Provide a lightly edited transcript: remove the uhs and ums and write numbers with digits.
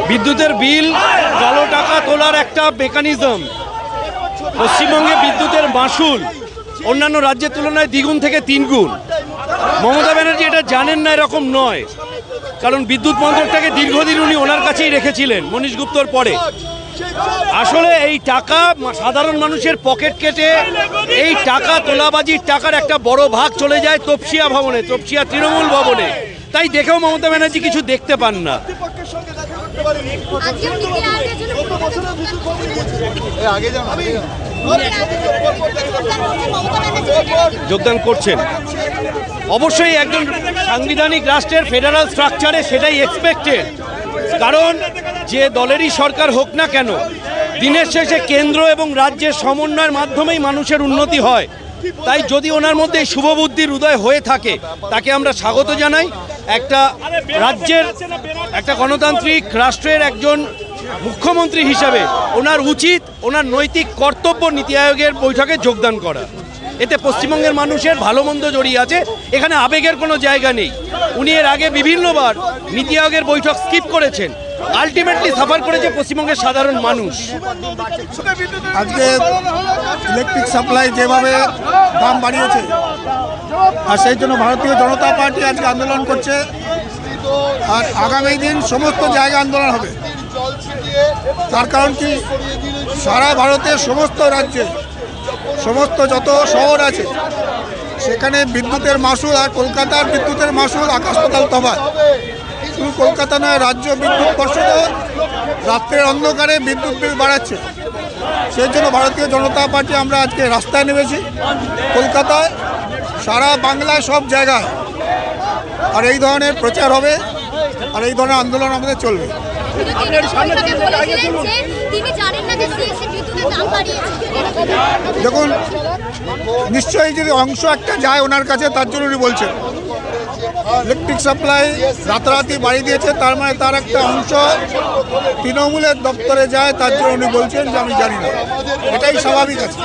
বিদ্যুতের বিল কালো টাকা তোলার একটা মেকানিজম। পশ্চিমবঙ্গে বিদ্যুতের মাশুল অন্যান্য রাজ্যের তুলনায় দ্বিগুণ থেকে 3 গুণ। মমতা ব্যানার্জি এটা জানেন না এরকম নয়, কারণ বিদ্যুৎ মন্ত্রকটাকে দীর্ঘদিন উনি ওনার কাছেই রেখেছিলেন মনীশ গুপ্তর পরে। আসলে এই টাকা সাধারণ মানুষের পকেট কেটে এই টাকা তোলাবাজির টাকার একটা বড় ভাগ চলে যায় তপসিয়া ভবনে, তপসিয়া তৃণমূল ভবনে। তাই দেখেও মমতা ব্যানার্জি কিছু দেখতে পান না। যোগদান করছেন অবশ্যই একজন সাংবিধানিক রাষ্ট্রের ফেডারাল স্ট্রাকচারে সেটাই এক্সপেক্টেড, কারণ যে দলেরই সরকার হোক না কেন দিনের শেষে কেন্দ্র এবং রাজ্যের সমন্বয়ের মাধ্যমেই মানুষের উন্নতি হয়। তাই যদি ওনার মধ্যে শুভবুদ্ধির উদয় হয়ে থাকে তাকে আমরা স্বাগত জানাই। একটা রাজ্যের একটা গণতান্ত্রিক রাষ্ট্রের একজন মুখ্যমন্ত্রী হিসাবে ওনার উচিত, ওনার নৈতিক কর্তব্য নীতি আয়োগের বৈঠকে যোগদান করা। এতে পশ্চিমবঙ্গের মানুষের ভালো মন্দ জড়িয়ে আছে, এখানে আবেগের কোনো জায়গা নেই। উনি এর আগে বিভিন্নবার নীতি আয়োগের বৈঠক স্কিপ করেছেন, আলটিমেটলি সাফার করেছে পশ্চিমবঙ্গের সাধারণ মানুষ। আজকে ইলেকট্রিক সাপ্লাই যেভাবে দাম বাড়িয়েছে আর সেই জন্য ভারতীয় জনতা পার্টি আজকে আন্দোলন করছে, আর আগামী দিন সমস্ত জায়গায় আন্দোলন হবে। তার কারণ কি, সারা ভারতের সমস্ত রাজ্যে সমস্ত যত শহর আছে সেখানে বিদ্যুতের মাশুল আর কলকাতার বিদ্যুতের মাশুল আকাশ পাতাল তফাৎ। শুধু কলকাতা নয়, রাজ্য বিদ্যুৎ পর্ষদও রাত্রের অন্ধকারে বিদ্যুৎ বিল বাড়াচ্ছে। সেই জন্য ভারতীয় জনতা পার্টি আমরা আজকে রাস্তায় নেমেছি, কলকাতায়, সারা বাংলায়, সব জায়গায়। আর এই ধরনের প্রচার হবে আর এই ধরনের আন্দোলন আমাদের চলবে। দেখুন, নিশ্চয়ই যদি অংশ একটা যায় ওনার কাছে, তার জন্য উনি বলছেন ইলেকট্রিক সাপ্লাই রাতারাতি বাড়িয়ে দিয়েছে, তার মানে তার একটা অংশ তৃণমূলের দপ্তরে যায়, তার জন্য উনি বলছেন যে আমি জানি না। এটাই স্বাভাবিক আছে।